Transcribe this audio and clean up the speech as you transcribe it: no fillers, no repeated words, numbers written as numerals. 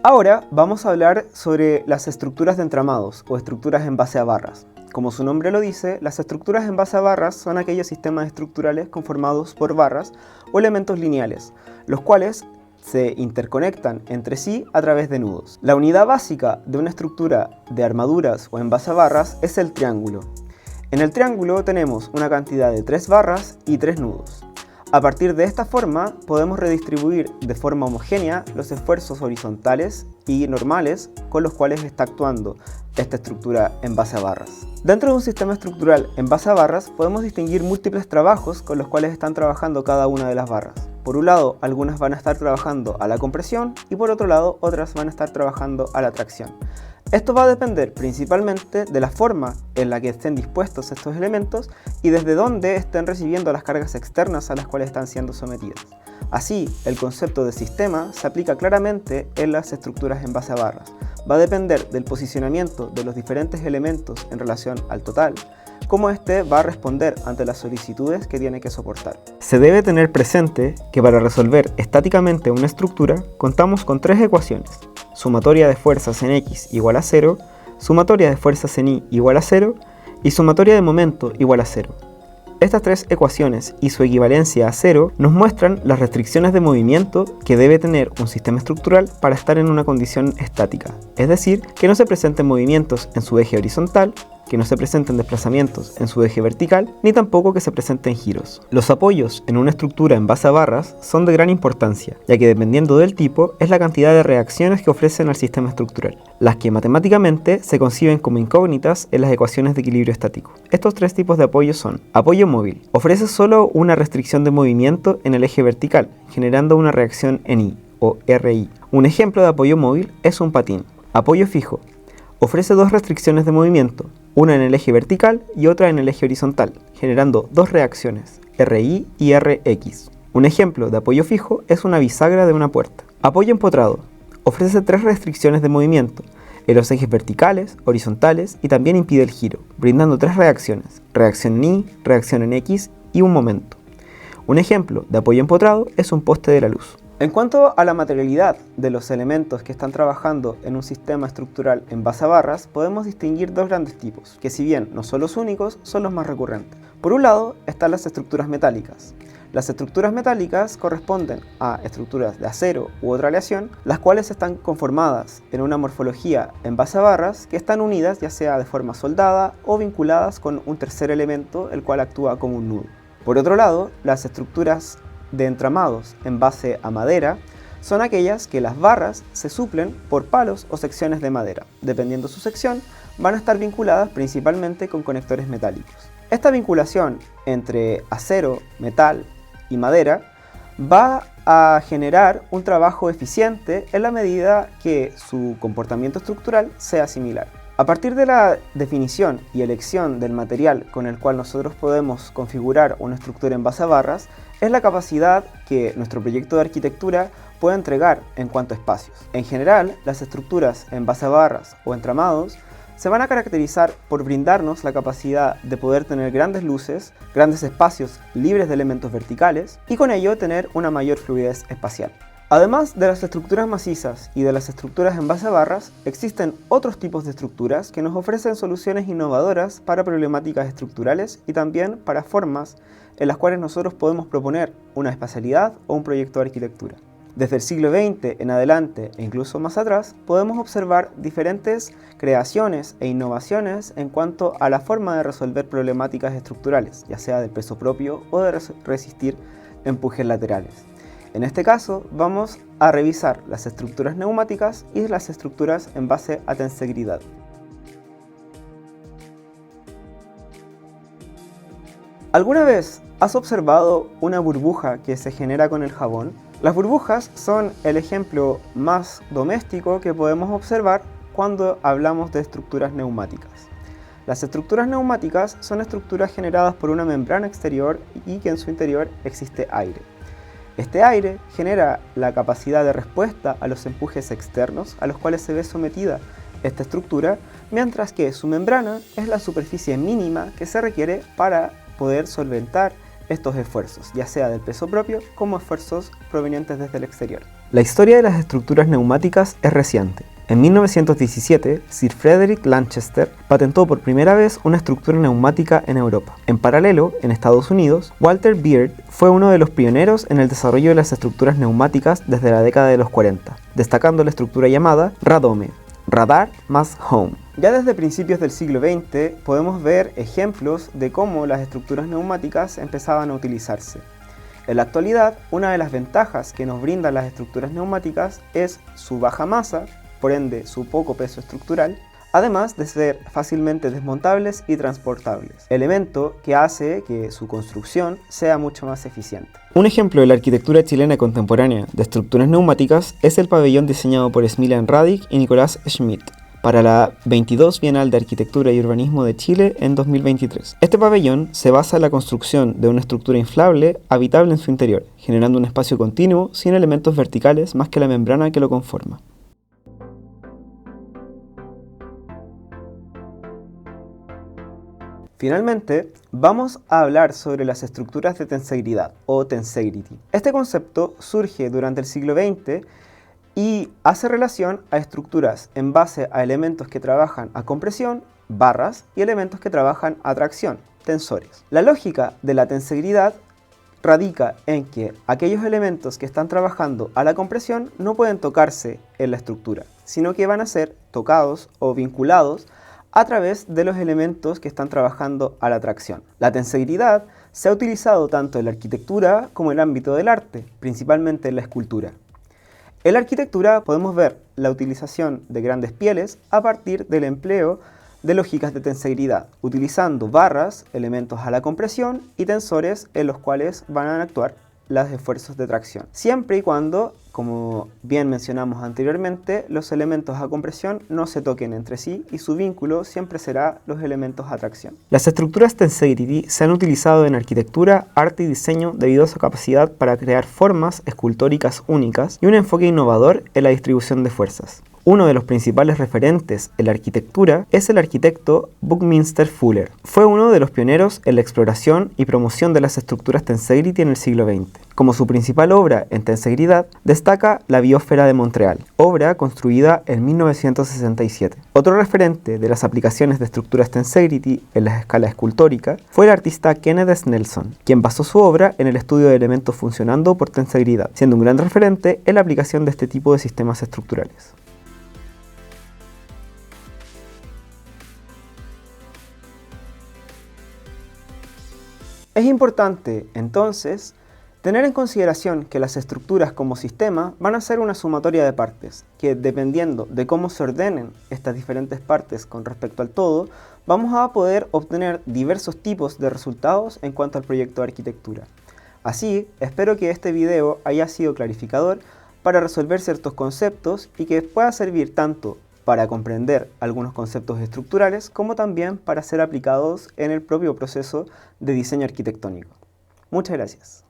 Ahora vamos a hablar sobre las estructuras de entramados o estructuras en base a barras. Como su nombre lo dice, las estructuras en base a barras son aquellos sistemas estructurales conformados por barras o elementos lineales, los cuales se interconectan entre sí a través de nudos. La unidad básica de una estructura de armaduras o en base a barras es el triángulo. En el triángulo tenemos una cantidad de 3 barras y 3 nudos. A partir de esta forma podemos redistribuir de forma homogénea los esfuerzos horizontales y normales con los cuales está actuando esta estructura en base a barras. Dentro de un sistema estructural en base a barras podemos distinguir múltiples trabajos con los cuales están trabajando cada una de las barras. Por un lado, algunas van a estar trabajando a la compresión y por otro lado, otras van a estar trabajando a la tracción. Esto va a depender principalmente de la forma en la que estén dispuestos estos elementos y desde dónde estén recibiendo las cargas externas a las cuales están siendo sometidas. Así, el concepto de sistema se aplica claramente en las estructuras en base a barras. Va a depender del posicionamiento de los diferentes elementos en relación al total, cómo éste va a responder ante las solicitudes que tiene que soportar. Se debe tener presente que para resolver estáticamente una estructura contamos con 3 ecuaciones: sumatoria de fuerzas en X igual a 0, sumatoria de fuerzas en Y igual a 0 y sumatoria de momento igual a 0. Estas 3 ecuaciones y su equivalencia a 0 nos muestran las restricciones de movimiento que debe tener un sistema estructural para estar en una condición estática, es decir, que no se presenten movimientos en su eje horizontal, que no se presenten desplazamientos en su eje vertical, ni tampoco que se presenten giros. Los apoyos en una estructura en base a barras son de gran importancia, ya que dependiendo del tipo es la cantidad de reacciones que ofrecen al sistema estructural, las que matemáticamente se conciben como incógnitas en las ecuaciones de equilibrio estático. Estos 3 tipos de apoyo son: apoyo móvil, ofrece solo una restricción de movimiento en el eje vertical, generando una reacción en Y o RI. Un ejemplo de apoyo móvil es un patín. Apoyo fijo, ofrece 2 restricciones de movimiento, una en el eje vertical y otra en el eje horizontal, generando 2 reacciones, RI y RX. Un ejemplo de apoyo fijo es una bisagra de una puerta. Apoyo empotrado, ofrece 3 restricciones de movimiento, en los ejes verticales, horizontales y también impide el giro, brindando 3 reacciones, reacción en Y, reacción en X y un momento. Un ejemplo de apoyo empotrado es un poste de la luz. En cuanto a la materialidad de los elementos que están trabajando en un sistema estructural en base a barras, podemos distinguir 2 grandes tipos, que si bien no son los únicos, son los más recurrentes. Por un lado están las estructuras metálicas. Las estructuras metálicas corresponden a estructuras de acero u otra aleación, las cuales están conformadas en una morfología en base a barras que están unidas ya sea de forma soldada o vinculadas con un tercer elemento, el cual actúa como un nudo. Por otro lado, las estructuras de entramados en base a madera son aquellas que las barras se suplen por palos o secciones de madera. Dependiendo su sección, van a estar vinculadas principalmente con conectores metálicos. Esta vinculación entre acero, metal y madera va a generar un trabajo eficiente en la medida que su comportamiento estructural sea similar. A partir de la definición y elección del material con el cual nosotros podemos configurar una estructura en base a barras, es la capacidad que nuestro proyecto de arquitectura puede entregar en cuanto a espacios. En general, las estructuras en base a barras o entramados se van a caracterizar por brindarnos la capacidad de poder tener grandes luces, grandes espacios libres de elementos verticales y con ello tener una mayor fluidez espacial. Además de las estructuras macizas y de las estructuras en base a barras, existen otros tipos de estructuras que nos ofrecen soluciones innovadoras para problemáticas estructurales y también para formas en las cuales nosotros podemos proponer una espacialidad o un proyecto de arquitectura. Desde el siglo XX en adelante e incluso más atrás, podemos observar diferentes creaciones e innovaciones en cuanto a la forma de resolver problemáticas estructurales, ya sea del peso propio o de resistir empujes laterales. En este caso, vamos a revisar las estructuras neumáticas y las estructuras en base a tensegridad. ¿Alguna vez has observado una burbuja que se genera con el jabón? Las burbujas son el ejemplo más doméstico que podemos observar cuando hablamos de estructuras neumáticas. Las estructuras neumáticas son estructuras generadas por una membrana exterior y que en su interior existe aire. Este aire genera la capacidad de respuesta a los empujes externos a los cuales se ve sometida esta estructura, mientras que su membrana es la superficie mínima que se requiere para poder solventar estos esfuerzos, ya sea del peso propio como esfuerzos provenientes desde el exterior. La historia de las estructuras neumáticas es reciente. En 1917, Sir Frederick Lanchester patentó por primera vez una estructura neumática en Europa. En paralelo, en Estados Unidos, Walter Beard fue uno de los pioneros en el desarrollo de las estructuras neumáticas desde la década de los 40, destacando la estructura llamada Radome, Radar más Home. Ya desde principios del siglo XX podemos ver ejemplos de cómo las estructuras neumáticas empezaban a utilizarse. En la actualidad, una de las ventajas que nos brindan las estructuras neumáticas es su baja masa, por ende su poco peso estructural, además de ser fácilmente desmontables y transportables, elemento que hace que su construcción sea mucho más eficiente. Un ejemplo de la arquitectura chilena contemporánea de estructuras neumáticas es el pabellón diseñado por Smiljan Radic y Nicolás Schmidt para la 22 Bienal de Arquitectura y Urbanismo de Chile en 2023. Este pabellón se basa en la construcción de una estructura inflable habitable en su interior, generando un espacio continuo sin elementos verticales más que la membrana que lo conforma. Finalmente, vamos a hablar sobre las estructuras de tensegridad o tensegrity. Este concepto surge durante el siglo XX y hace relación a estructuras en base a elementos que trabajan a compresión, barras, y elementos que trabajan a tracción, tensores. La lógica de la tensegridad radica en que aquellos elementos que están trabajando a la compresión no pueden tocarse en la estructura, sino que van a ser tocados o vinculados a través de los elementos que están trabajando a la tracción. La tensegridad se ha utilizado tanto en la arquitectura como en el ámbito del arte, principalmente en la escultura. En la arquitectura podemos ver la utilización de grandes pieles a partir del empleo de lógicas de tensegridad, utilizando barras, elementos a la compresión y tensores en los cuales van a actuar los esfuerzos de tracción, siempre y cuando, como bien mencionamos anteriormente, los elementos a compresión no se toquen entre sí y su vínculo siempre será los elementos a tracción. Las estructuras tensegrity se han utilizado en arquitectura, arte y diseño debido a su capacidad para crear formas escultóricas únicas y un enfoque innovador en la distribución de fuerzas. Uno de los principales referentes en la arquitectura es el arquitecto Buckminster Fuller. Fue uno de los pioneros en la exploración y promoción de las estructuras tensegrity en el siglo XX. Como su principal obra en tensegridad, destaca la Biosfera de Montreal, obra construida en 1967. Otro referente de las aplicaciones de estructuras tensegrity en la escala escultórica fue el artista Kenneth Snelson, quien basó su obra en el estudio de elementos funcionando por tensegridad, siendo un gran referente en la aplicación de este tipo de sistemas estructurales. Es importante, entonces, tener en consideración que las estructuras como sistema van a ser una sumatoria de partes, que dependiendo de cómo se ordenen estas diferentes partes con respecto al todo, vamos a poder obtener diversos tipos de resultados en cuanto al proyecto de arquitectura. Así, espero que este video haya sido clarificador para resolver ciertos conceptos y que pueda servir tanto para comprender algunos conceptos estructurales, como también para ser aplicados en el propio proceso de diseño arquitectónico. Muchas gracias.